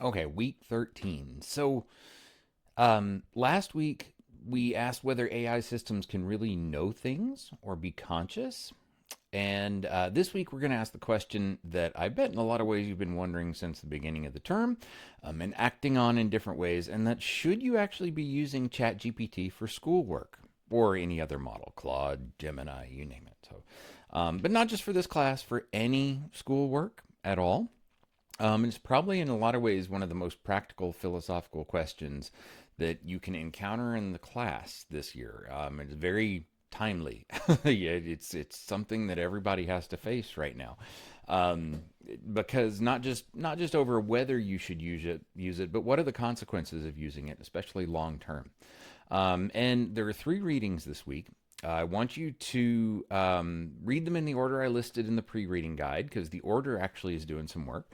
Okay, week 13. Last week we asked whether AI systems can really know things or be conscious. And this week we're going to ask the question that I bet in a lot of ways you've been wondering since the beginning of the term and acting on in different ways. And that should you actually be using ChatGPT for schoolwork or any other model, Claude, Gemini, you name it. But not just for this class, for any schoolwork at all. It's probably in a lot of ways one of the most practical philosophical questions that you can encounter in the class this year. It's very timely. Yeah, it's something that everybody has to face right now, um, because not just over whether you should use it, but what are the consequences of using it, especially long term. And there are three readings this week. I want you to read them in the order I listed in the pre reading guide because the order actually is doing some work.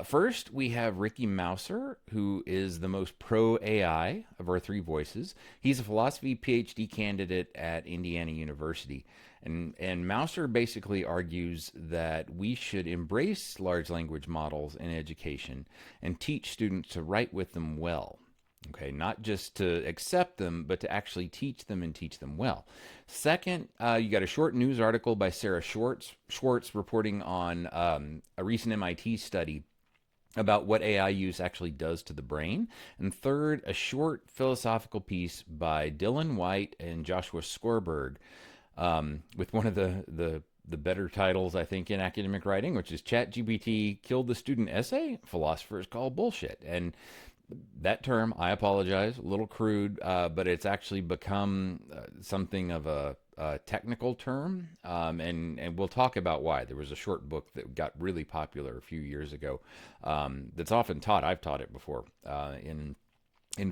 First, we have Ricky Mouser, who is the most pro AI of our three voices. He's a philosophy PhD candidate at Indiana University. And Mouser basically argues that we should embrace large language models in education and teach students to write with them well. Okay, not just to accept them, but to actually teach them and teach them well. Second, you got a short news article by Sarah Schwartz reporting on a recent MIT study about what AI use actually does to the brain. And third, a short philosophical piece by Dylan White and Joshua Skorberg, with one of the better titles, I think, in academic writing, which is ChatGPT Killed the Student Essay? Philosophers Call Bullshit. And that term, I apologize, a little crude, but it's actually become something of a technical term, and we'll talk about why. There was a short book that got really popular a few years ago that's often taught. I've taught it before in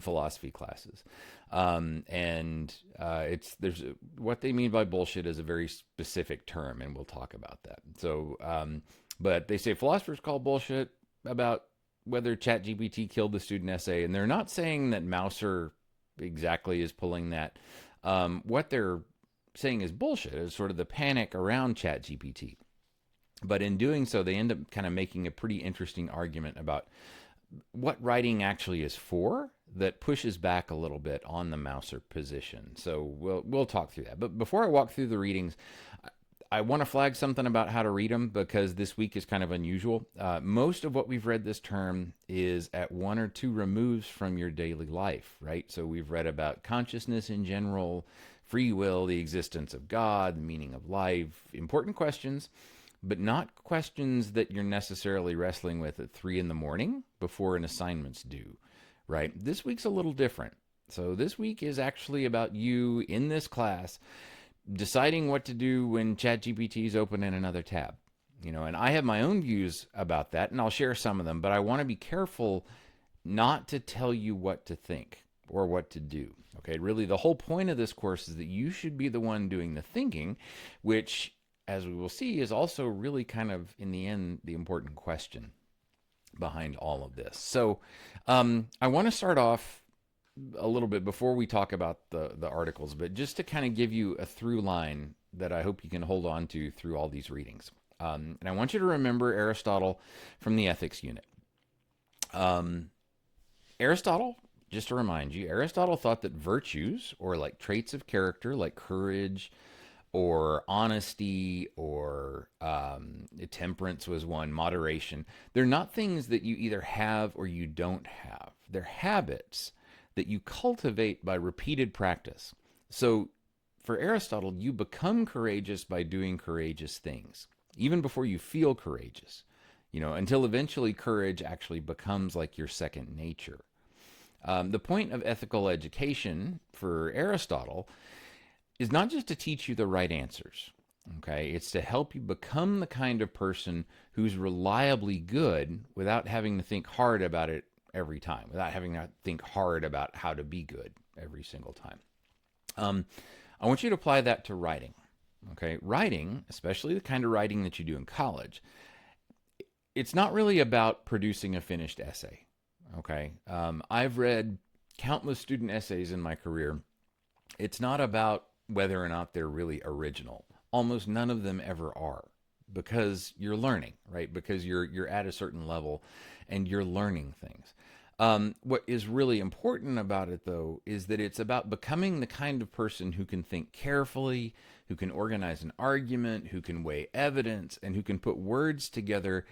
philosophy classes, and it's there's what they mean by bullshit is a very specific term, and we'll talk about that. But they say philosophers call bullshit about whether ChatGPT killed the student essay, and they're not saying that Mouser exactly is pulling that. What they're saying is bullshit, is sort of the panic around ChatGPT. But in doing so, they end up kind of making a pretty interesting argument about what writing actually is for that pushes back a little bit on the Mouser position. So we'll talk through that. But before I walk through the readings, I want to flag something about how to read them because this week is kind of unusual. Most of what we've read this term is at one or two removes from your daily life, right? So we've read about consciousness in general, free will, the existence of God, the meaning of life, important questions, but not questions that you're necessarily wrestling with at 3 in the morning before an assignment's due, right? This week's a little different. So this week is actually about you in this class deciding what to do when ChatGPT is open in another tab. And I have my own views about that, and I'll share some of them, but I want to be careful not to tell you what to think or what to do. Okay, really, the whole point of this course is that you should be the one doing the thinking, which, as we will see, is also really kind of, in the end, the important question behind all of this. So I want to start off a little bit before we talk about the articles, but just to kind of give you a through line that I hope you can hold on to through all these readings. And I want you to remember Aristotle from the ethics unit. Aristotle, just to remind you, Aristotle thought that virtues, or like traits of character, like courage or honesty or temperance was one, moderation, they're not things that you either have or you don't have. They're habits that you cultivate by repeated practice. So for Aristotle, you become courageous by doing courageous things, even before you feel courageous, until eventually courage actually becomes like your second nature. The point of ethical education for Aristotle is not just to teach you the right answers. Okay, it's to help you become the kind of person who's reliably good without having to think hard about it every time, without having to think hard about how to be good every single time. I want you to apply that to writing. Okay, writing, especially the kind of writing that you do in college, it's not really about producing a finished essay. Okay, I've read countless student essays in my career. It's not about whether or not they're really original. Almost none of them ever are. because you're learning, right? Because you're at a certain level and you're learning things. What is really important about it, though, is that it's about becoming the kind of person who can think carefully, who can organize an argument, who can weigh evidence, and who can put words together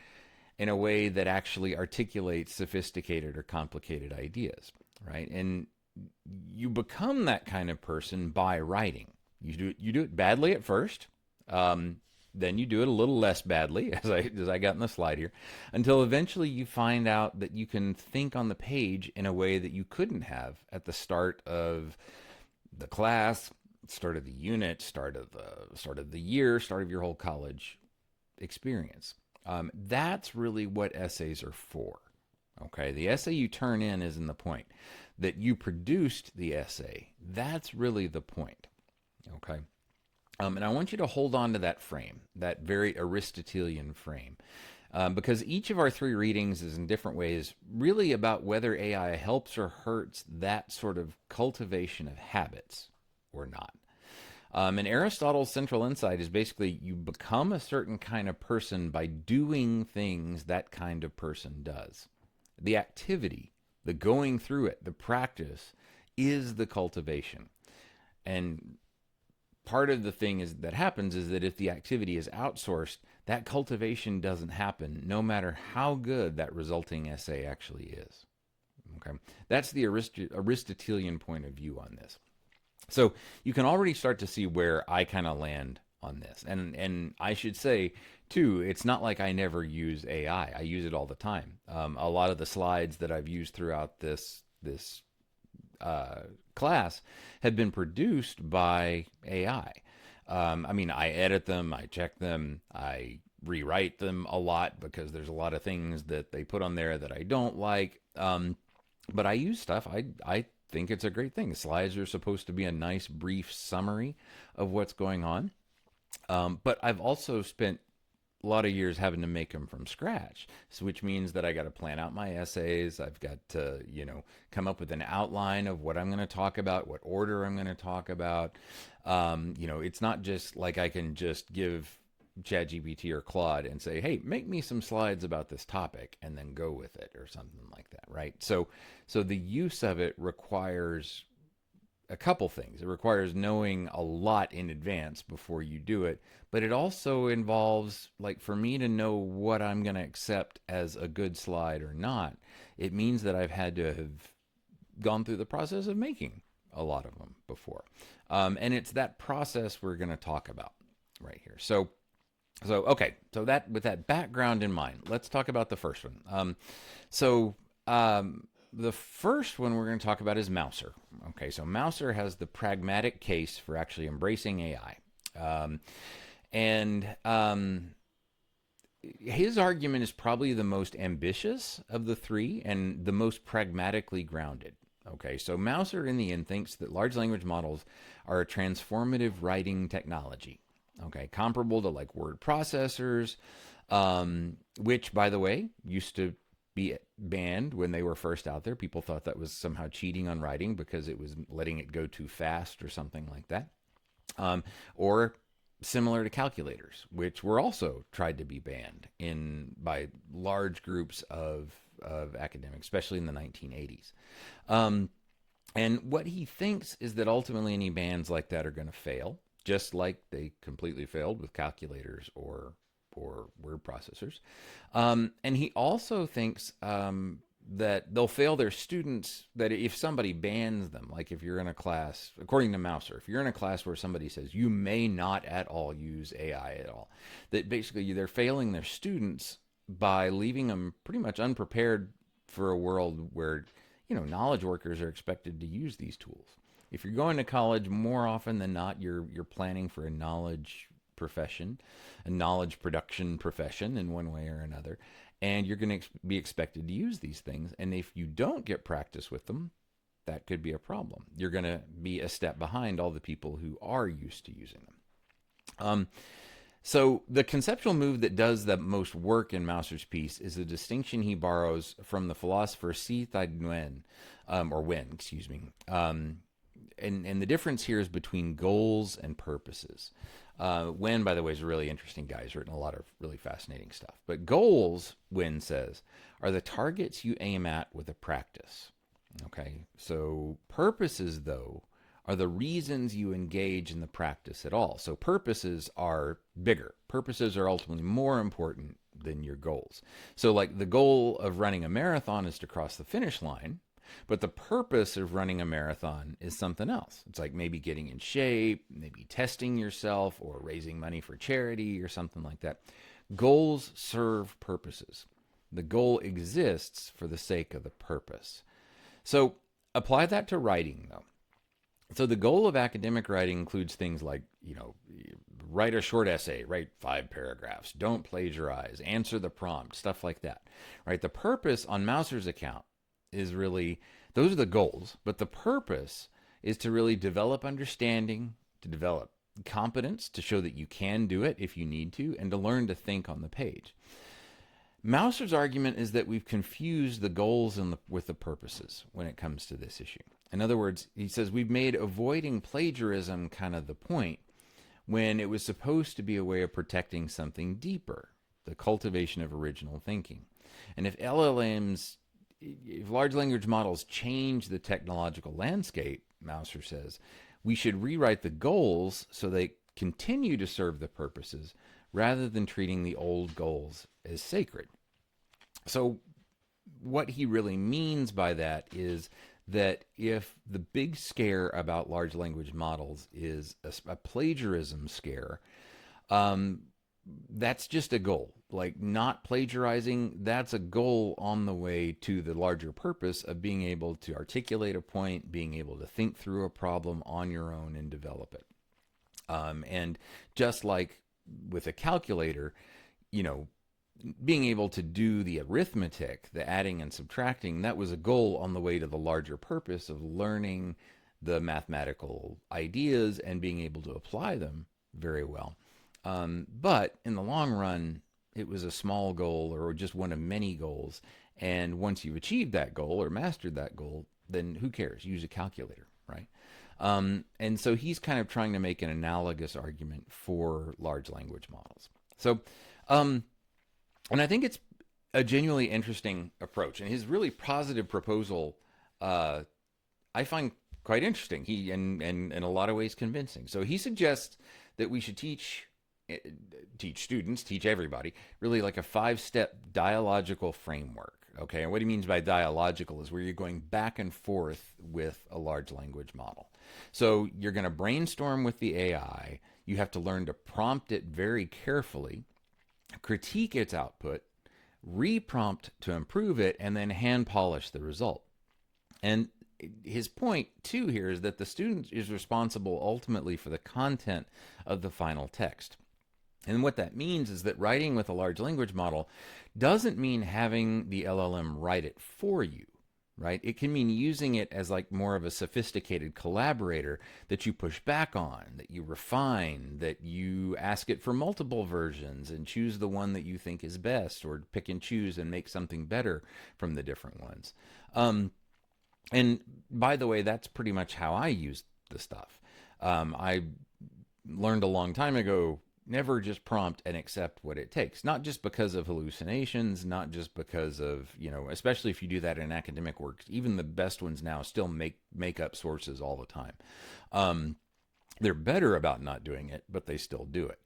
in a way that actually articulates sophisticated or complicated ideas, right? And you become that kind of person by writing. You do it badly at first. Then you do it a little less badly, as I got in the slide here, until eventually you find out that you can think on the page in a way that you couldn't have at the start of the class, start of the unit, start of the year, start of your whole college experience. That's really what essays are for. Okay, the essay you turn in isn't the point. That you produced the essay, that's really the point. Okay. And I want you to hold on to that frame, that very Aristotelian frame, because each of our three readings is in different ways really about whether AI helps or hurts that sort of cultivation of habits or not. And Aristotle's central insight is basically you become a certain kind of person by doing things that kind of person does. The activity, the going through it, the practice is the cultivation. And part of the thing that happens is that if the activity is outsourced, that cultivation doesn't happen, no matter how good that resulting essay actually is. Okay, that's the Aristotelian point of view on this. So you can already start to see where I kind of land on this, and I should say too, it's not like I never use AI. I use it all the time. A lot of the slides that I've used throughout this class have been produced by AI. I mean, I edit them, I check them, I rewrite them a lot because there's a lot of things that they put on there that I don't like. But I use stuff. I think it's a great thing. Slides are supposed to be a nice, brief summary of what's going on. But I've also spent a lot of years having to make them from scratch, so which means that I got to plan out my essays. I've got to, come up with an outline of what I'm going to talk about, what order I'm going to talk about. It's not just like I can just give ChatGPT or Claude and say, hey, make me some slides about this topic and then go with it or something like that, right? So the use of it requires a couple things. It requires knowing a lot in advance before you do it, but it also involves, like, for me to know what I'm going to accept as a good slide or not, it means that I've had to have gone through the process of making a lot of them before. And it's that process we're going to talk about right here. So okay, so that with that background in mind, let's talk about the first one. The first one we're going to talk about is Mouser. Okay, so Mouser has the pragmatic case for actually embracing AI. His argument is probably the most ambitious of the three and the most pragmatically grounded. Okay, so Mouser in the end thinks that large language models are a transformative writing technology. Okay, comparable to like word processors, which, by the way, used to be banned when they were first out there. People thought that was somehow cheating on writing because it was letting it go too fast or something like that. Or similar to calculators, which were also tried to be banned by large groups of academics, especially in the 1980s. And what he thinks is that ultimately any bans like that are going to fail, just like they completely failed with calculators or word processors. And he also thinks that they'll fail their students, that if somebody bans them, like if you're in a class, according to Mouser, if you're in a class where somebody says you may not at all use AI at all, that basically they're failing their students by leaving them pretty much unprepared for a world where, knowledge workers are expected to use these tools. If you're going to college, more often than not, you're planning for a knowledge profession, a knowledge production profession in one way or another, and you're going to be expected to use these things. And if you don't get practice with them, that could be a problem. You're going to be a step behind all the people who are used to using them. So the conceptual move that does the most work in Mouser's piece is a distinction he borrows from the philosopher C. Thai Nguyen, or Wen, excuse me. and the difference here is between goals and purposes. Wynn, by the way, is a really interesting guy. He's written a lot of really fascinating stuff. But goals, Wynn says, are the targets you aim at with a practice. Okay, so purposes, though, are the reasons you engage in the practice at all. So purposes are bigger. Purposes are ultimately more important than your goals. So, like, the goal of running a marathon is to cross the finish line, but the purpose of running a marathon is something else. It's like maybe getting in shape, maybe testing yourself, or raising money for charity or something like that. Goals serve purposes. The goal exists for the sake of the purpose. So apply that to writing, though. So the goal of academic writing includes things like, write a short essay, write 5 paragraphs, don't plagiarize, answer the prompt, stuff like that, right? The purpose on Mouser's account is really, those are the goals, but the purpose is to really develop understanding, to develop competence, to show that you can do it if you need to, and to learn to think on the page. Mouser's argument is that we've confused the goals with the purposes when it comes to this issue. In other words, he says we've made avoiding plagiarism kind of the point when it was supposed to be a way of protecting something deeper, the cultivation of original thinking. And if large language models change the technological landscape, Mouser says, we should rewrite the goals so they continue to serve the purposes rather than treating the old goals as sacred. So what he really means by that is that if the big scare about large language models is a plagiarism scare, that's just a goal. Like, not plagiarizing, that's a goal on the way to the larger purpose of being able to articulate a point, being able to think through a problem on your own and develop it. And just like with a calculator, being able to do the arithmetic, the adding and subtracting, that was a goal on the way to the larger purpose of learning the mathematical ideas and being able to apply them very well. But in the long run, it was a small goal or just one of many goals. And once you've achieved that goal or mastered that goal, then who cares? Use a calculator, right? And so he's kind of trying to make an analogous argument for large language models. So, and I think it's a genuinely interesting approach. And his really positive proposal, I find quite interesting. He and in a lot of ways convincing. So he suggests that we should teach students, teach everybody, really like a 5-step dialogical framework. Okay, and what he means by dialogical is where you're going back and forth with a large language model. So you're going to brainstorm with the AI. You have to learn to prompt it very carefully, critique its output, reprompt to improve it, and then hand polish the result. And his point, too, here is that the student is responsible ultimately for the content of the final text. And what that means is that writing with a large language model doesn't mean having the LLM write it for you, right? It can mean using it as like more of a sophisticated collaborator that you push back on, that you refine, that you ask it for multiple versions and choose the one that you think is best, or pick and choose and make something better from the different ones. And by the way, that's pretty much how I use the stuff. I learned a long time ago, never just prompt and accept what it takes. Not just because of hallucinations, not just because of, especially if you do that in academic work, even the best ones now still make up sources all the time. They're better about not doing it, but they still do it.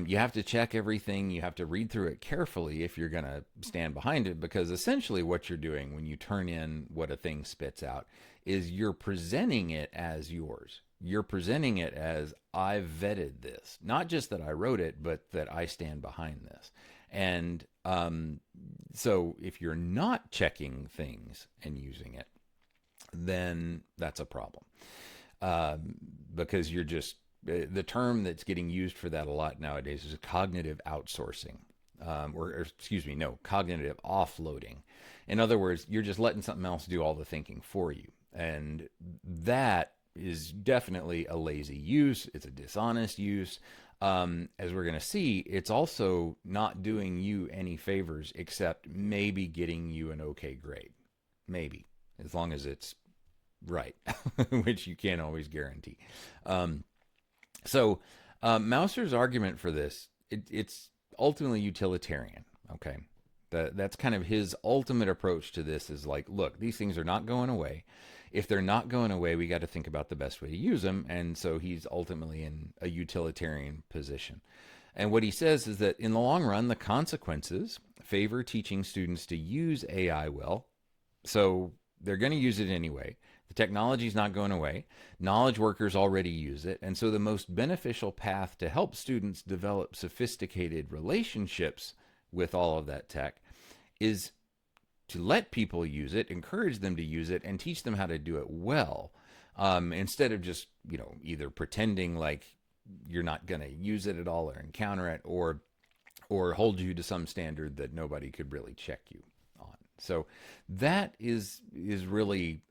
You have to check everything. You have to read through it carefully if you're going to stand behind it, because essentially what you're doing when you turn in what a thing spits out is you're presenting it as yours. You're presenting it as, I've vetted this. Not just that I wrote it, but that I stand behind this. And so if you're not checking things and using it, then that's a problem. Because you're just, the term that's getting used for that a lot nowadays is cognitive outsourcing. Cognitive offloading. In other words, you're just letting something else do all the thinking for you. And that is definitely a lazy use. It's a dishonest use. As we're going to see, it's also not doing you any favors except maybe getting you an okay grade. Maybe. As long as it's right, which you can't always guarantee. Um, Mauser's argument for this, it's ultimately utilitarian. Okay, that's kind of his ultimate approach to this. Is like, look, these things are not going away. If they're not going away, we got to think about the best way to use them. And so he's ultimately in a utilitarian position. And what he says is that in the long run, the consequences favor teaching students to use AI well. So they're going to use it anyway. The technology is not going away. Knowledge workers already use it. And so the most beneficial path to help students develop sophisticated relationships with all of that tech is to let people use it, encourage them to use it, and teach them how to do it well, instead of just, either pretending like you're not going to use it at all or encounter it, or hold you to some standard that nobody could really check you on. So that is really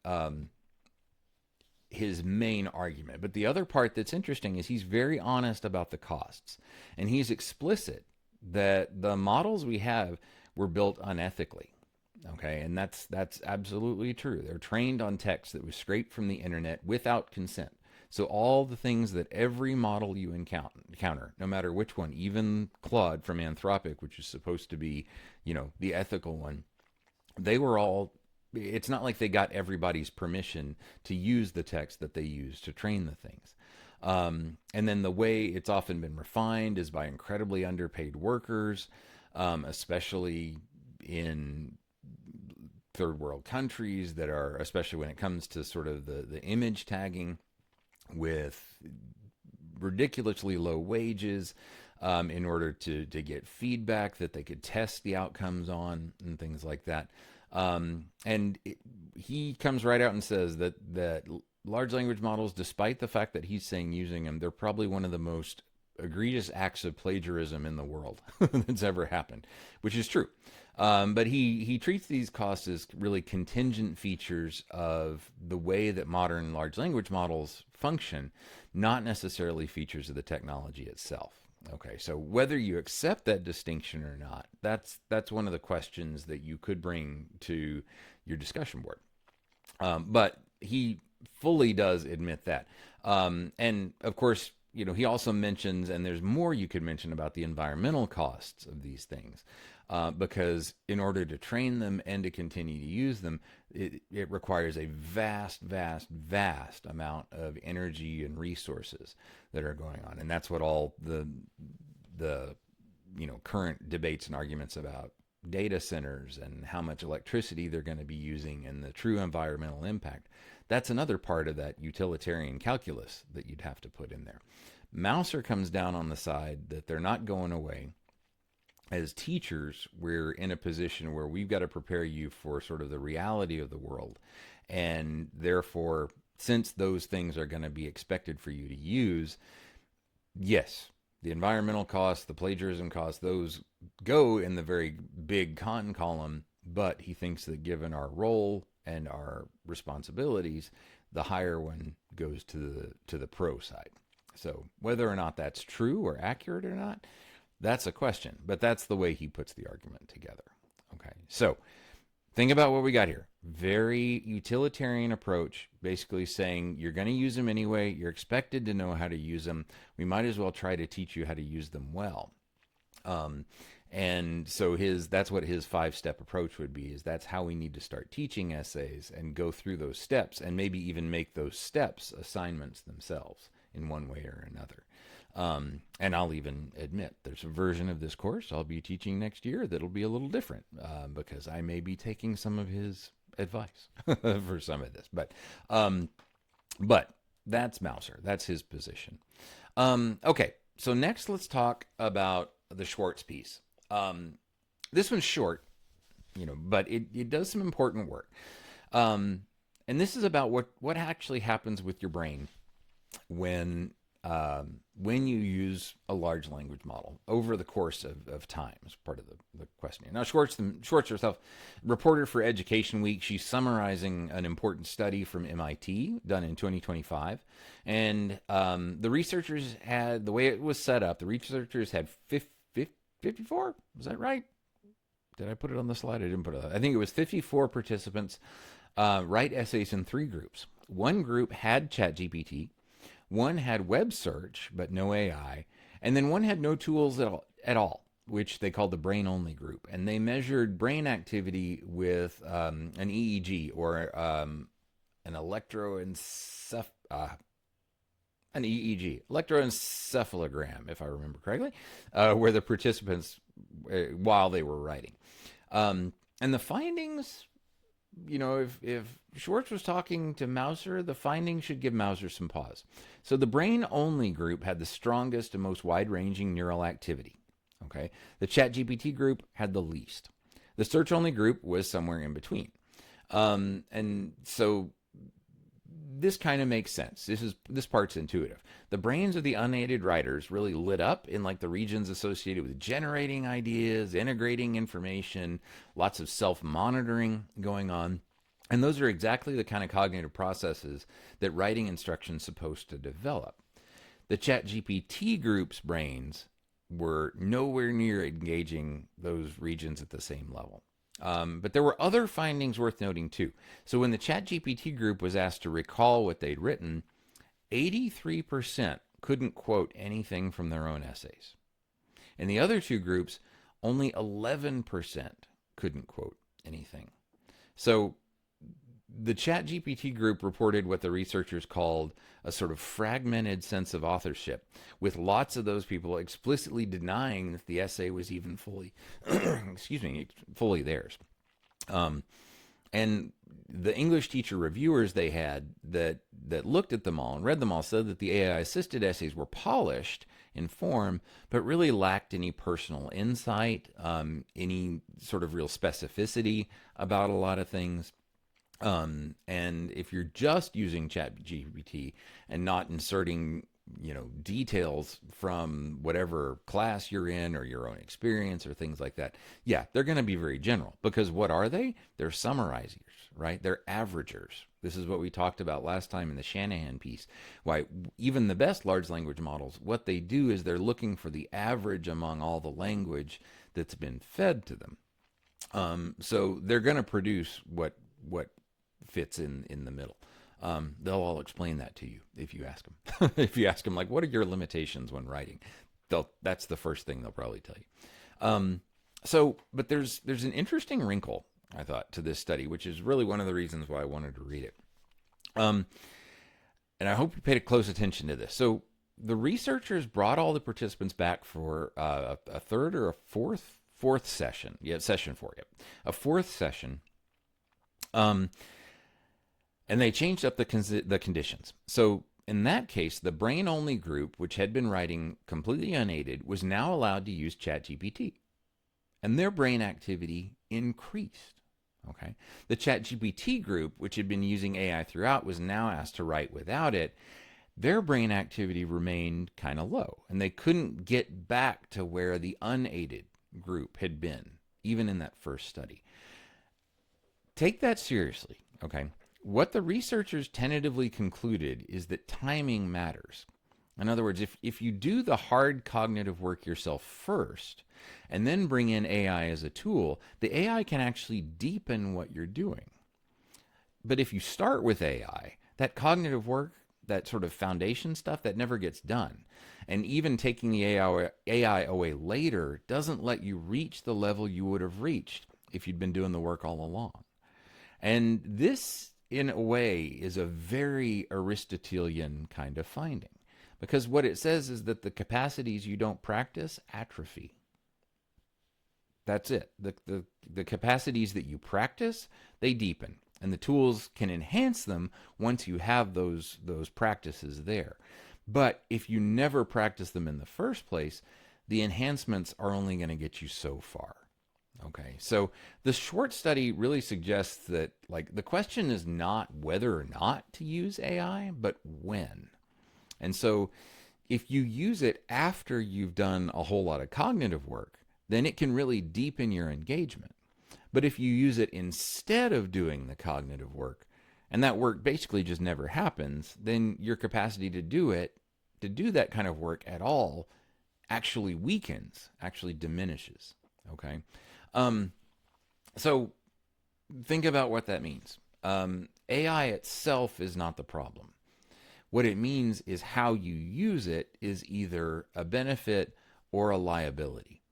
his main argument. But the other part that's interesting is he's very honest about the costs, and he's explicit that the models we have were built unethically. Okay, and that's absolutely true. They're trained on text that was scraped from the internet without consent. So all the things that every model you encounter, no matter which one, even Claude from Anthropic, which is supposed to be, the ethical one, they were all, it's not like they got everybody's permission to use the text that they use to train the things. And then the way it's often been refined is by incredibly underpaid workers, especially in third world countries that are, especially when it comes to sort of the image tagging, with ridiculously low wages, in order to get feedback that they could test the outcomes on and things like that. He comes right out and says that large language models, despite the fact that he's saying using them, they're probably one of the most egregious acts of plagiarism in the world that's ever happened, which is true. But he treats these costs as really contingent features of the way that modern large language models function, not necessarily features of the technology itself. Okay, so whether you accept that distinction or not, that's one of the questions that you could bring to your discussion board. But he fully does admit that. And of course, he also mentions, and there's more you could mention about the environmental costs of these things. Because in order to train them and to continue to use them, it requires a vast, vast, vast amount of energy and resources that are going on. And that's what all the current debates and arguments about data centers and how much electricity they're going to be using and the true environmental impact. That's another part of that utilitarian calculus that you'd have to put in there. Mauser comes down on the side that they're not going away. As teachers, we're in a position where we've got to prepare you for sort of the reality of the world. And therefore, since those things are going to be expected for you to use, yes, the environmental costs, the plagiarism costs, those go in the very big con column. But he thinks that given our role and our responsibilities, the higher one goes to the pro side. So whether or not that's true or accurate or not, that's a question, but that's the way he puts the argument together. Okay, so think about what we got here. Very utilitarian approach, basically saying you're going to use them anyway. You're expected to know how to use them. We might as well try to teach you how to use them well. And so that's what his 5-step approach would be, is that's how we need to start teaching essays and go through those steps and maybe even make those steps assignments themselves in one way or another. And I'll even admit there's a version of this course I'll be teaching next year that'll be a little different, because I may be taking some of his advice for some of this. But that's Mauser. That's his position. Okay, so next let's talk about the Schwartz piece. This one's short, but it does some important work. And this is about what actually happens with your brain when you use a large language model over the course of time, as part of the questionnaire. Now, Schwartz herself, reporter for Education Week, she's summarizing an important study from MIT done in 2025. And the researchers had, the way it was set up, the researchers had 54? Was that right? Did I put it on the slide? I didn't put it on. I think it was 54 participants write essays in 3 groups. One group had ChatGPT, one had web search, but no AI, and then one had no tools at all, which they called the brain only group. And they measured brain activity with an EEG, or an an EEG, electroencephalogram, if I remember correctly, where the participants, while they were writing. And the findings, if Schwartz was talking to Mauser, the findings should give Mauser some pause. So the brain only group had the strongest and most wide ranging neural activity. Okay. The ChatGPT group had the least. The search only group was somewhere in between. And so this kind of makes sense. This part's intuitive. The brains of the unaided writers really lit up in like the regions associated with generating ideas, integrating information, lots of self-monitoring going on. And those are exactly the kind of cognitive processes that writing instruction's supposed to develop. The ChatGPT group's brains were nowhere near engaging those regions at the same level. But there were other findings worth noting too. So when the ChatGPT group was asked to recall what they'd written, 83% couldn't quote anything from their own essays. In the other two groups, only 11% couldn't quote anything. So the ChatGPT group reported what the researchers called a sort of fragmented sense of authorship, with lots of those people explicitly denying that the essay was even fully, fully theirs. And the English teacher reviewers they had that looked at them all and read them all said that the AI-assisted essays were polished in form, but really lacked any personal insight, any sort of real specificity about a lot of things. And if you're just using ChatGPT and not inserting, details from whatever class you're in or your own experience or things like that, yeah, they're going to be very general, because what are they? They're summarizers, right? They're averagers. This is what we talked about last time in the Shanahan piece. Why even the best large language models, what they do is they're looking for the average among all the language that's been fed to them. So they're going to produce what fits in the middle. They'll all explain that to you if you ask them. If you ask them, like, what are your limitations when writing? That's the first thing they'll probably tell you. But there's an interesting wrinkle, I thought, to this study, which is really one of the reasons why I wanted to read it. And I hope you paid close attention to this. So the researchers brought all the participants back for a third or a fourth session. Yeah, session 4. Yep, a fourth session. And they changed up the conditions. So in that case, the brain-only group, which had been writing completely unaided, was now allowed to use ChatGPT. And their brain activity increased. Okay. The ChatGPT group, which had been using AI throughout, was now asked to write without it. Their brain activity remained kind of low, and they couldn't get back to where the unaided group had been, even in that first study. Take that seriously, okay? What the researchers tentatively concluded is that timing matters. In other words, if you do the hard cognitive work yourself first and then bring in AI as a tool, the AI can actually deepen what you're doing. But if you start with AI, that cognitive work, that sort of foundation stuff, that never gets done. And even taking the AI away later doesn't let you reach the level you would have reached if you'd been doing the work all along. And this, in a way, is a very Aristotelian kind of finding, because what it says is that the capacities you don't practice atrophy. That's it. The capacities that you practice, they deepen, and the tools can enhance them once you have those practices there. But if you never practice them in the first place, the enhancements are only going to get you so far. Okay, so the Schwartz study really suggests that, like, the question is not whether or not to use AI, but when. And so if you use it after you've done a whole lot of cognitive work, then it can really deepen your engagement. But if you use it instead of doing the cognitive work, and that work basically just never happens, then your capacity to do that kind of work at all, actually weakens, actually diminishes. Okay. So think about what that means. AI itself is not the problem. What it means is how you use it is either a benefit or a liability.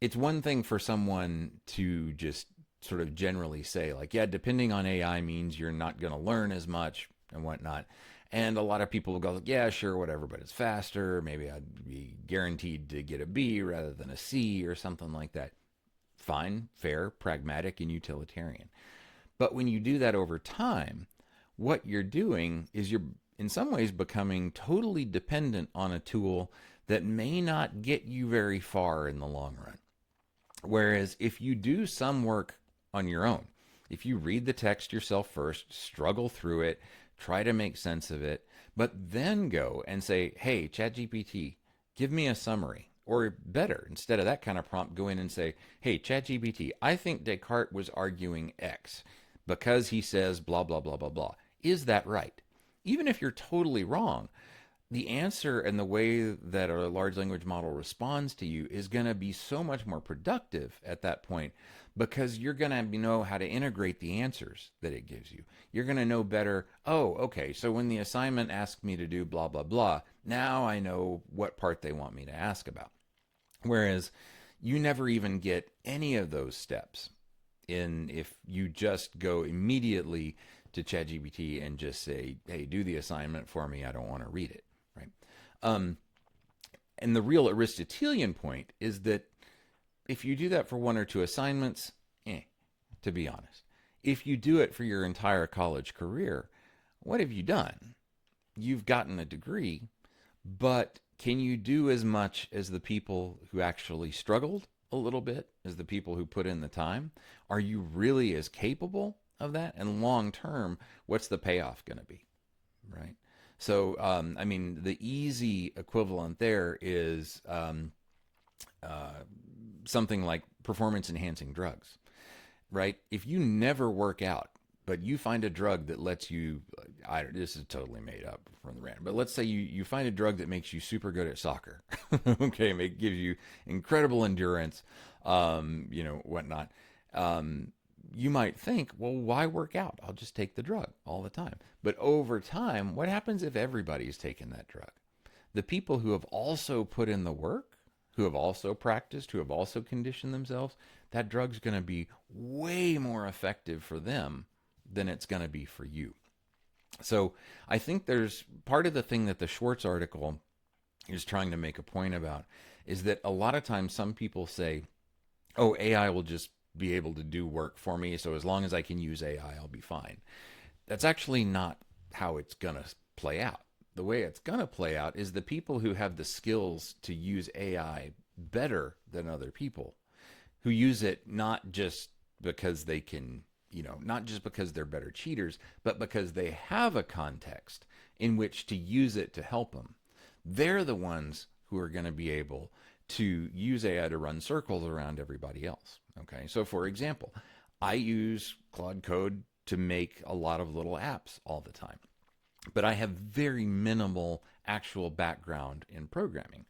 It's one thing for someone to just sort of generally say, like, yeah, depending on AI means you're not going to learn as much and whatnot. And a lot of people will go, yeah, sure, whatever, but it's faster. Maybe I'd be guaranteed to get a B rather than a C or something like that. Fine, fair, pragmatic, and utilitarian. But when you do that over time, what you're doing is you're in some ways becoming totally dependent on a tool that may not get you very far in the long run. Whereas if you do some work on your own, if you read the text yourself first, struggle through it, try to make sense of it, but then go and say, hey, ChatGPT, give me a summary. Or better, instead of that kind of prompt, go in and say, hey, ChatGPT, I think Descartes was arguing X because he says blah, blah, blah, blah, blah. Is that right? Even if you're totally wrong, the answer and the way that a large language model responds to you is going to be so much more productive at that point because you're going to know how to integrate the answers that it gives you. You're going to know better, oh, okay, so when the assignment asked me to do blah, blah, blah, now I know what part they want me to ask about. Whereas you never even get any of those steps in if you just go immediately to ChatGPT and just say, hey, do the assignment for me. I don't want to read it. Right. Um, and the real Aristotelian point is that if you do that for one or two assignments, to be honest, if you do it for your entire college career, what have you done? You've gotten a degree, but can you do as much as the people who actually struggled a little bit, as the people who put in the time? Are you really as capable of that? And long term, what's the payoff going to be? Right. So, I mean, the easy equivalent there is something like performance enhancing drugs, right? If you never work out, but you find a drug that lets you, this is totally made up from the random, but let's say you find a drug that makes you super good at soccer. Okay, it gives you incredible endurance, whatnot. You might think, well, why work out? I'll just take the drug all the time. But over time, what happens if everybody's taken that drug? The people who have also put in the work, who have also practiced, who have also conditioned themselves, that drug's going to be way more effective for them than it's going to be for you. So I think there's part of the thing that the Schwartz article is trying to make a point about is that a lot of times some people say, oh, AI will just be able to do work for me, so as long as I can use AI, I'll be fine. That's actually not how it's going to play out. The way it's going to play out is the people who have the skills to use AI better than other people, who use it not just because they can, not just because they're better cheaters, but because they have a context in which to use it to help them. They're the ones who are going to be able to use AI to run circles around everybody else. Okay, so for example, I use Claude Code to make a lot of little apps all the time, but I have very minimal actual background in programming.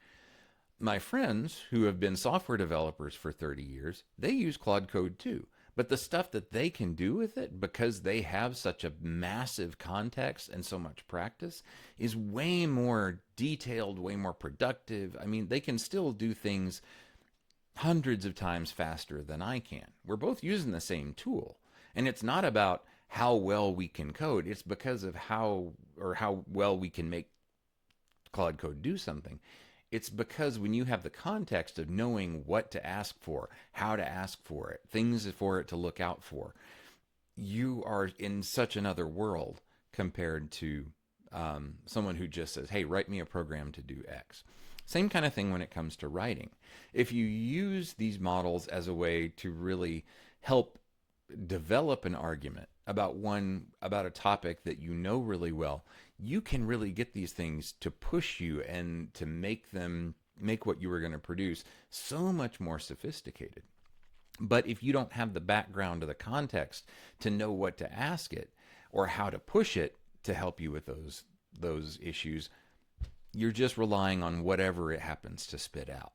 My friends who have been software developers for 30 years, they use Claude Code too. But the stuff that they can do with it, because they have such a massive context and so much practice, is way more detailed, way more productive. I mean, they can still do things hundreds of times faster than I can. We're both using the same tool. And it's not about how well we can code. It's because of how well we can make Claude Code do something. It's because when you have the context of knowing what to ask for, how to ask for it, things for it to look out for, you are in such another world compared to someone who just says, hey, write me a program to do X. Same kind of thing when it comes to writing. If you use these models as a way to really help develop an argument about a topic that you know really well, you can really get these things to push you and to make what you were going to produce so much more sophisticated. But if you don't have the background or the context to know what to ask it or how to push it to help you with those issues, you're just relying on whatever it happens to spit out.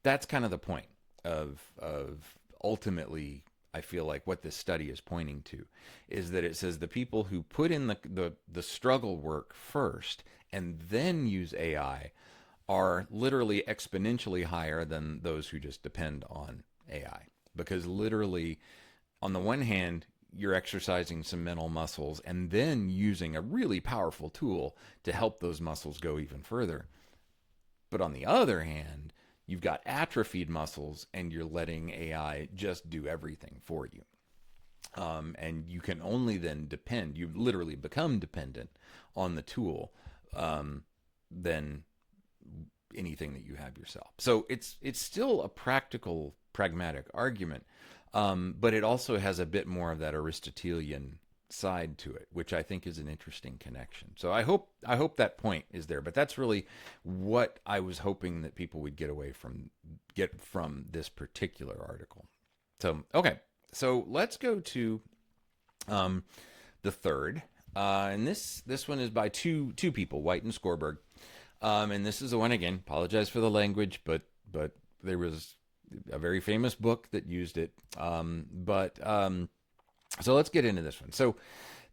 That's kind of the point of ultimately I feel like what this study is pointing to is that it says the people who put in the struggle work first and then use AI are literally exponentially higher than those who just depend on AI. Because literally, on the one hand, you're exercising some mental muscles and then using a really powerful tool to help those muscles go even further. But on the other hand, you've got atrophied muscles and you're letting AI just do everything for you. And you can only then depend, you literally become dependent on the tool than anything that you have yourself. So it's still a practical, pragmatic argument, but it also has a bit more of that Aristotelian side to it, which I think is an interesting connection. So I hope that point is there. But that's really what I was hoping that people would get from this particular article. So okay, so let's go to the third, and this one is by two people, White and Skorberg. And this is the one, again, apologize for the language, but there was a very famous book that used it. So let's get into this one. So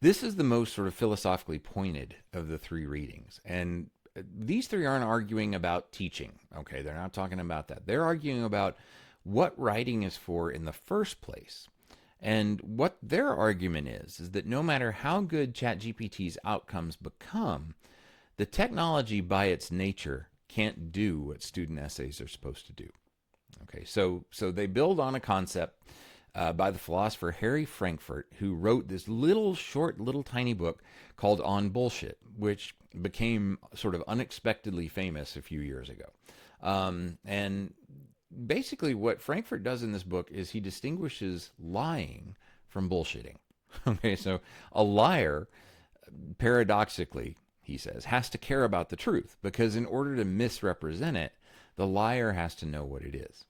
this is the most sort of philosophically pointed of the three readings. And these three aren't arguing about teaching. Okay, they're not talking about that. They're arguing about what writing is for in the first place. And what their argument is that no matter how good ChatGPT's outcomes become, the technology by its nature can't do what student essays are supposed to do. Okay, so they build on a concept by the philosopher Harry Frankfurt, who wrote this little tiny book called On Bullshit, which became sort of unexpectedly famous a few years ago. And basically what Frankfurt does in this book is he distinguishes lying from bullshitting. Okay, so a liar, paradoxically, he says, has to care about the truth, because in order to misrepresent it, the liar has to know what it is.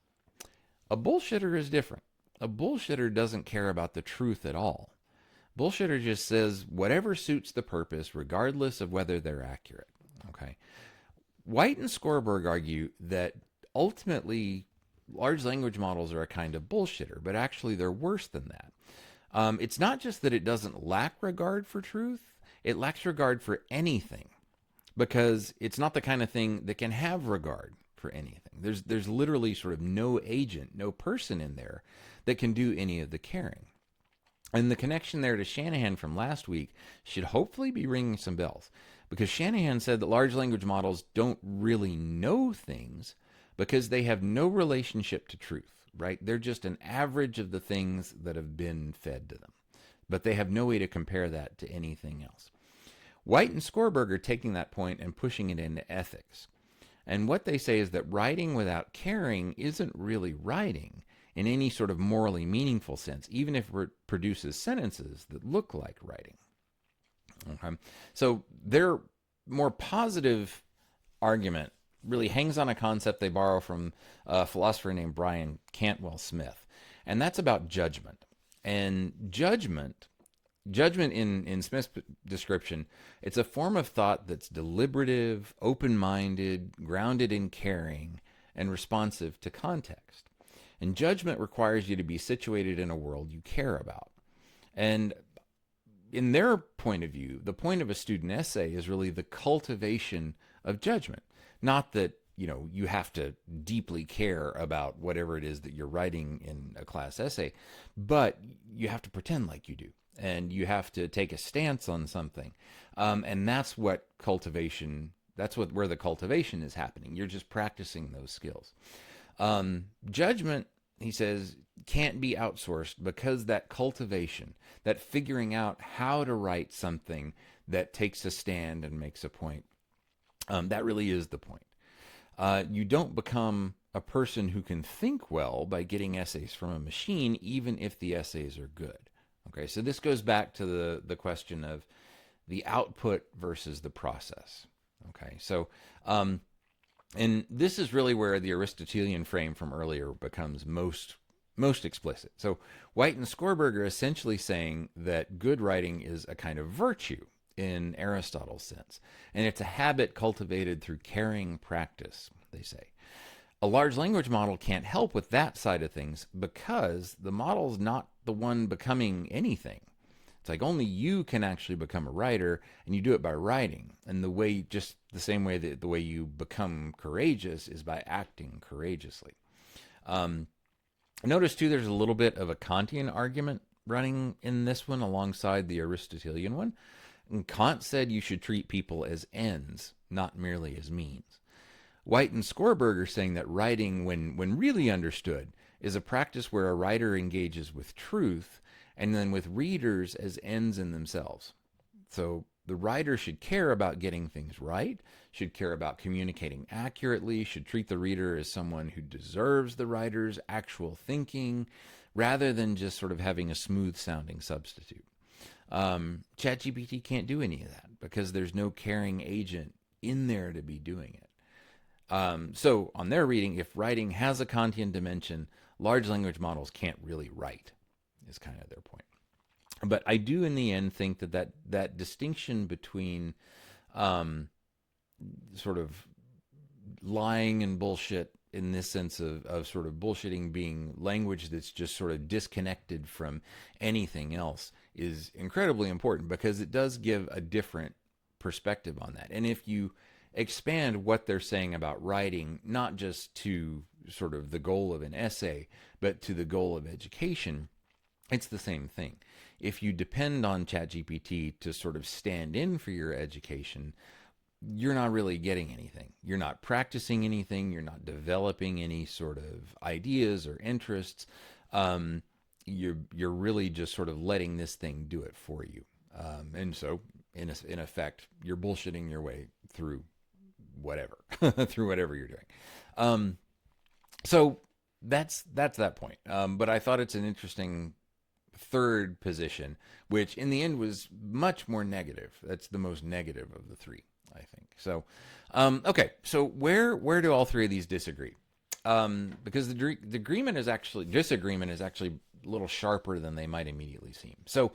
A bullshitter is different. A bullshitter doesn't care about the truth at all. Bullshitter just says whatever suits the purpose, regardless of whether they're accurate. Okay. White and Skorberg argue that ultimately large language models are a kind of bullshitter, but actually they're worse than that. It's not just that it doesn't lack regard for truth, it lacks regard for anything, because it's not the kind of thing that can have regard for anything. There's literally sort of no agent, no person in there that can do any of the caring. And the connection there to Shanahan from last week should hopefully be ringing some bells, because Shanahan said that large language models don't really know things because they have no relationship to truth, right? They're just an average of the things that have been fed to them, but they have no way to compare that to anything else. White and Skorberg are taking that point and pushing it into ethics. And what they say is that writing without caring isn't really writing in any sort of morally meaningful sense, even if it produces sentences that look like writing. Okay. So their more positive argument really hangs on a concept they borrow from a philosopher named Brian Cantwell Smith, and that's about judgment. And judgment in Smith's description, it's a form of thought that's deliberative, open-minded, grounded in caring, and responsive to context. And judgment requires you to be situated in a world you care about. And in their point of view, the point of a student essay is really the cultivation of judgment. Not that, you have to deeply care about whatever it is that you're writing in a class essay, but you have to pretend like you do. And you have to take a stance on something. And that's where the cultivation is happening. You're just practicing those skills. Judgment, he says, can't be outsourced because that cultivation, that figuring out how to write something that takes a stand and makes a point, that really is the point. You don't become a person who can think well by getting essays from a machine, even if the essays are good. Okay, so this goes back to the question of the output versus the process. Okay, so and this is really where the Aristotelian frame from earlier becomes most explicit. So White and Skorberg are essentially saying that good writing is a kind of virtue in Aristotle's sense, and it's a habit cultivated through caring practice, they say. A large language model can't help with that side of things because the model's not the one becoming anything. It's like only you can actually become a writer, and you do it by writing. And the way, just the same way that the way you become courageous is by acting courageously. Um, Notice too, there's a little bit of a Kantian argument running in this one alongside the Aristotelian one. And Kant said you should treat people as ends, not merely as means. White and Skorberg are saying that writing, when really understood, is a practice where a writer engages with truth and then with readers as ends in themselves. So the writer should care about getting things right, should care about communicating accurately, should treat the reader as someone who deserves the writer's actual thinking, rather than just sort of having a smooth sounding substitute. ChatGPT can't do any of that because there's no caring agent in there to be doing it. So on their reading, if writing has a Kantian dimension, large language models can't really write, is kind of their point. But I do in the end think that distinction between sort of lying and bullshit, in this sense of sort of bullshitting being language that's just sort of disconnected from anything else, is incredibly important because it does give a different perspective on that. And if you expand what they're saying about writing, not just to sort of the goal of an essay, but to the goal of education, it's the same thing. If you depend on ChatGPT to sort of stand in for your education, you're not really getting anything. You're not practicing anything. You're not developing any sort of ideas or interests. You're really just sort of letting this thing do it for you. And so, in effect, you're bullshitting your way through whatever, through whatever you're doing. So that's that point. But I thought it's an interesting third position, which in the end was much more negative. That's the most negative of the three, I think. So, okay. So where do all three of these disagree? Because the disagreement is actually a little sharper than they might immediately seem. So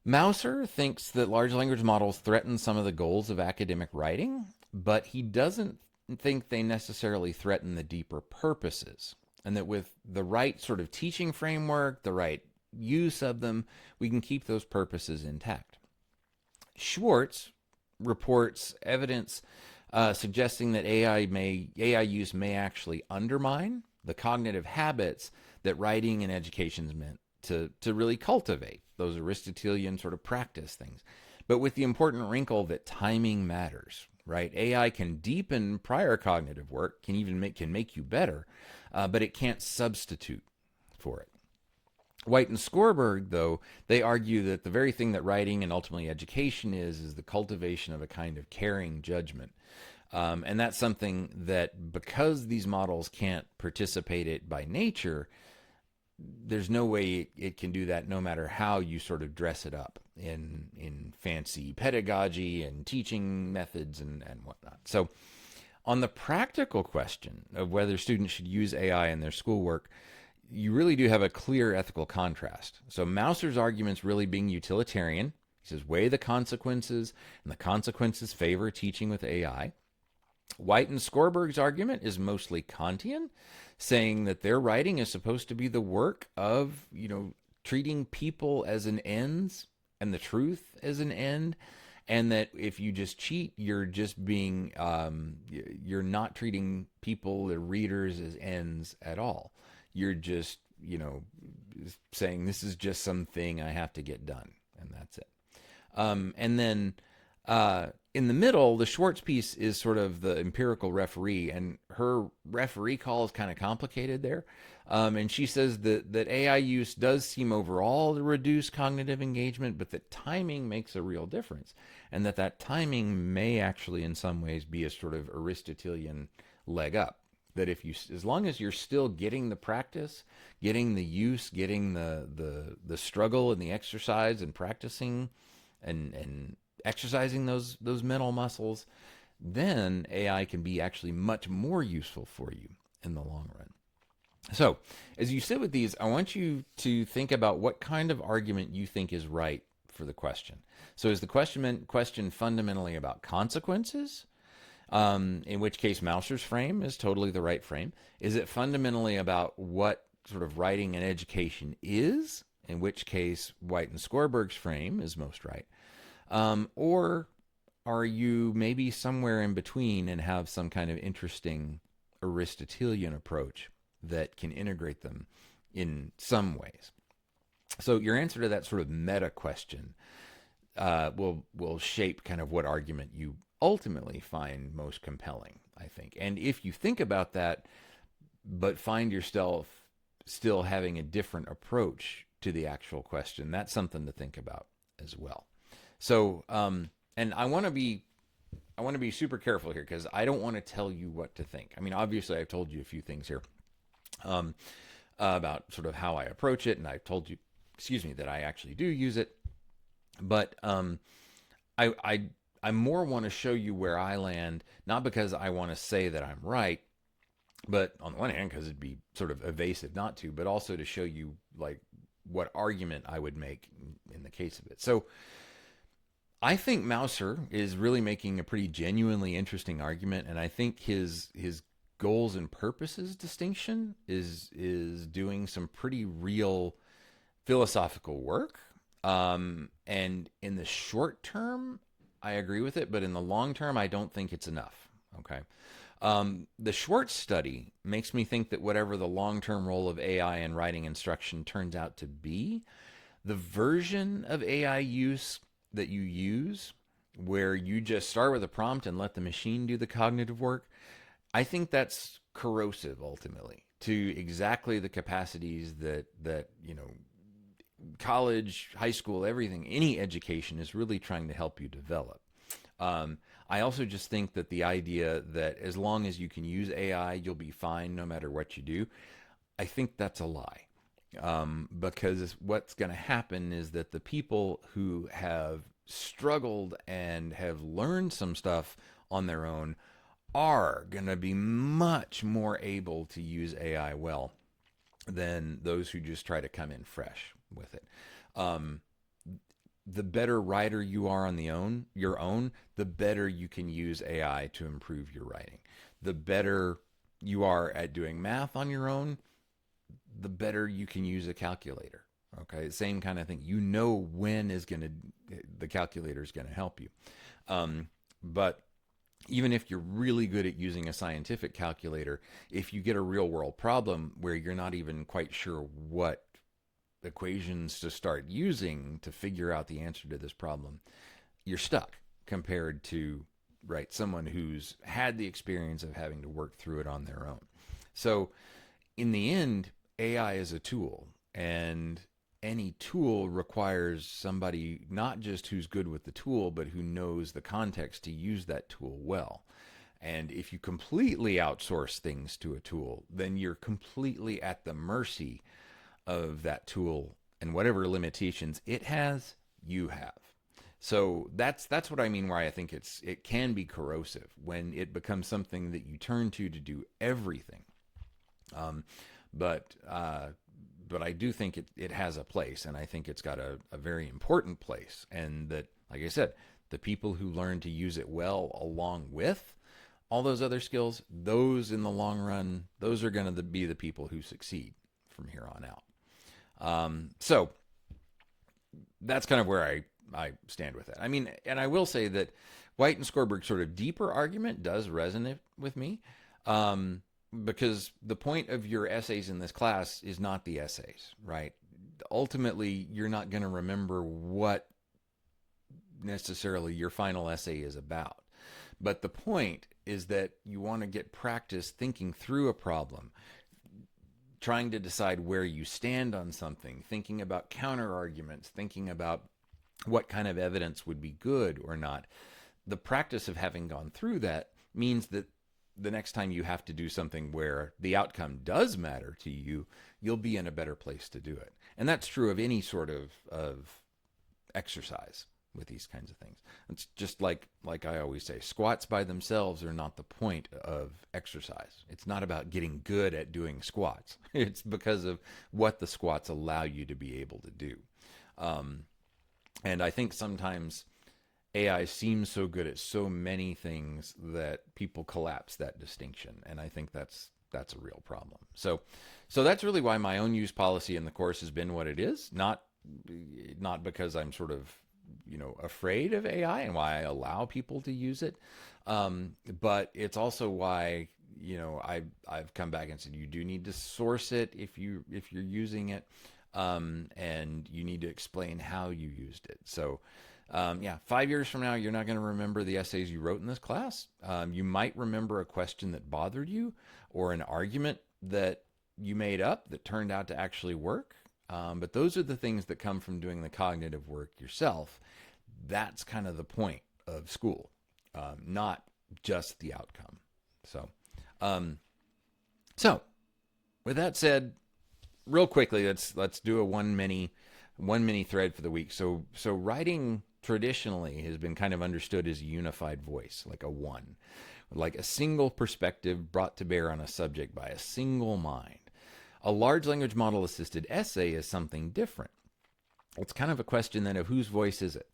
Mouser thinks that large language models threaten some of the goals of academic writing, but he doesn't think they necessarily threaten the deeper purposes, and that with the right sort of teaching framework, the right use of them, we can keep those purposes intact. Schwartz reports evidence suggesting that AI use may actually undermine the cognitive habits that writing and education is meant to really cultivate, those Aristotelian sort of practice things. But with the important wrinkle that timing matters, right? AI can deepen prior cognitive work, can make you better, but it can't substitute for it. White and Skorberg, though, they argue that the very thing that writing and ultimately education is the cultivation of a kind of caring judgment. And that's something that, because these models can't participate it by nature, there's no way it can do that, no matter how you sort of dress it up in fancy pedagogy and teaching methods and whatnot. So on the practical question of whether students should use AI in their schoolwork, you really do have a clear ethical contrast. So Mouser's argument's really being utilitarian. He says, weigh the consequences, and the consequences favor teaching with AI. White and Skorberg's argument is mostly Kantian, saying that their writing is supposed to be the work of, treating people as an ends and the truth as an end, and that if you just cheat, you're just being, you're not treating people, the readers, as ends at all. You're just, saying this is just something I have to get done, and that's it. And then in the middle, the Schwartz piece is sort of the empirical referee, and her referee call is kind of complicated there. And she says that AI use does seem overall to reduce cognitive engagement, but that timing makes a real difference, and that timing may actually in some ways be a sort of Aristotelian leg up. That as long as you're still getting the practice, getting the use, getting the struggle and the exercise and practicing and exercising those mental muscles, then AI can be actually much more useful for you in the long run. So as you sit with these, I want you to think about what kind of argument you think is right for the question. So is the question fundamentally about consequences? In which case Mouser's frame is totally the right frame. Is it fundamentally about what sort of writing and education is? In which case White and Skorberg's frame is most right. Or are you maybe somewhere in between and have some kind of interesting Aristotelian approach that can integrate them in some ways? So your answer to that sort of meta question will shape kind of what argument you ultimately find most compelling, I think. And if you think about that, but find yourself still having a different approach to the actual question, that's something to think about as well. So, and I want to be super careful here because I don't want to tell you what to think. I mean, obviously, I've told you a few things here um, about sort of how I approach it, and I've told you, excuse me, that I actually do use it. But I more want to show you where I land, not because I want to say that I'm right, but on the one hand, because it'd be sort of evasive not to, but also to show you like what argument I would make in the case of it. So I think Mouser is really making a pretty genuinely interesting argument, and I think his goals and purposes distinction is doing some pretty real philosophical work. And in the short term, I agree with it, but in the long term, I don't think it's enough. Okay. The Schwartz study makes me think that whatever the long term role of AI in writing instruction turns out to be, the version of AI use that you use, where you just start with a prompt and let the machine do the cognitive work, I think that's corrosive ultimately to exactly the capacities that college, high school, everything, any education is really trying to help you develop. I also just think that the idea that as long as you can use AI, you'll be fine no matter what you do, I think that's a lie. Because what's going to happen is that the people who have struggled and have learned some stuff on their own are going to be much more able to use AI well than those who just try to come in fresh with it. Um, the better writer you are on your own, the better you can use AI to improve your writing. The better you are at doing math on your own, the better you can use a calculator. Okay, same kind of thing. You know when the calculator is gonna help you. But even if you're really good at using a scientific calculator, if you get a real world problem where you're not even quite sure what equations to start using to figure out the answer to this problem, you're stuck compared to someone who's had the experience of having to work through it on their own. So in the end, AI is a tool, and any tool requires somebody not just who's good with the tool, but who knows the context to use that tool well. And if you completely outsource things to a tool, then you're completely at the mercy of that tool, and whatever limitations it has, you have. So that's what I mean why I think it can be corrosive when it becomes something that you turn to do everything. Um, but I do think it has a place, and I think it's got a very important place. And that, like I said, the people who learn to use it well along with all those other skills, those in the long run, those are going to be the people who succeed from here on out. So that's kind of where I stand with it. I mean, and I will say that White and Skorberg's sort of deeper argument does resonate with me. Because the point of your essays in this class is not the essays, right? Ultimately, you're not going to remember what necessarily your final essay is about. But the point is that you want to get practice thinking through a problem, trying to decide where you stand on something, thinking about counter arguments, thinking about what kind of evidence would be good or not. The practice of having gone through that means that the next time you have to do something where the outcome does matter to you, you'll be in a better place to do it. And that's true of any sort of exercise with these kinds of things. It's just like I always say, squats by themselves are not the point of exercise. It's not about getting good at doing squats. It's because of what the squats allow you to be able to do. And I think sometimes AI seems so good at so many things that people collapse that distinction, and I think that's a real problem. So that's really why my own use policy in the course has been what it is. Not because I'm sort of afraid of AI and why I allow people to use it, but it's also why I've come back and said you do need to source it if you're using it, and you need to explain how you used it. So yeah, 5 years from now, you're not going to remember the essays you wrote in this class. You might remember a question that bothered you or an argument that you made up that turned out to actually work. But those are the things that come from doing the cognitive work yourself. That's kind of the point of school, not just the outcome. So, um, so with that said, real quickly, let's do a one mini thread for the week. So writing traditionally has been kind of understood as a unified voice, like a one, like a single perspective brought to bear on a subject by a single mind. A large language model assisted essay is something different. It's kind of a question then of whose voice is it?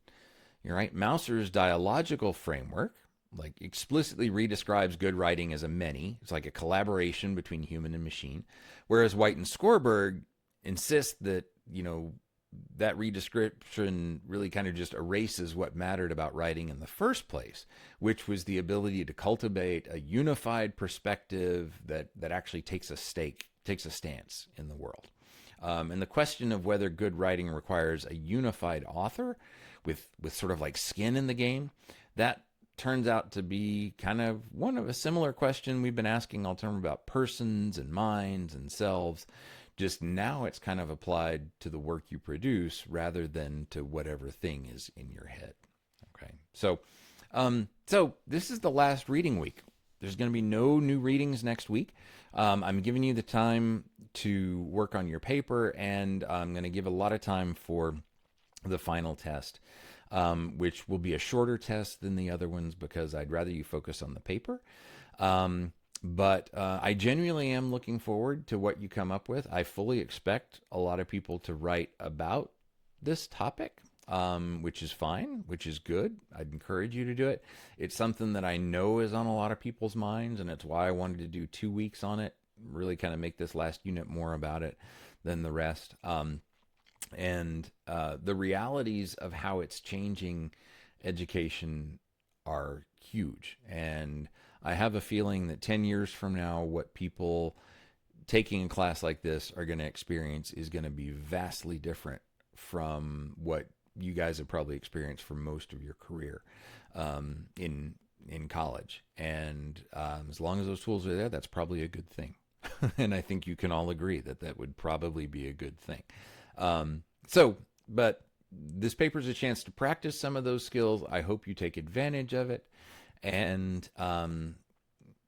You're right. Mauser's dialogical framework, like explicitly redescribes good writing as a many. It's like a collaboration between human and machine. Whereas White and Skorberg insist that, that redescription really kind of just erases what mattered about writing in the first place, which was the ability to cultivate a unified perspective that actually takes a stance in the world. And the question of whether good writing requires a unified author with sort of like skin in the game, that turns out to be kind of one of a similar question we've been asking all the time about persons and minds and selves. Just now it's kind of applied to the work you produce rather than to whatever thing is in your head. Okay. So this is the last reading week. There's going to be no new readings next week. I'm giving you the time to work on your paper, and I'm going to give a lot of time for the final test, which will be a shorter test than the other ones because I'd rather you focus on the paper. But I genuinely am looking forward to what you come up with. I fully expect a lot of people to write about this topic, which is fine, which is good. I'd encourage you to do it. It's something that I know is on a lot of people's minds, and it's why I wanted to do 2 weeks on it, really kind of make this last unit more about it than the rest. And the realities of how it's changing education are huge. And I have a feeling that 10 years from now, what people taking a class like this are going to experience is going to be vastly different from what you guys have probably experienced for most of your career in college. And as long as those tools are there, that's probably a good thing. And I think you can all agree that that would probably be a good thing. But this paper is a chance to practice some of those skills. I hope you take advantage of it. And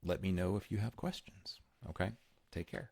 let me know if you have questions. Okay? Take care.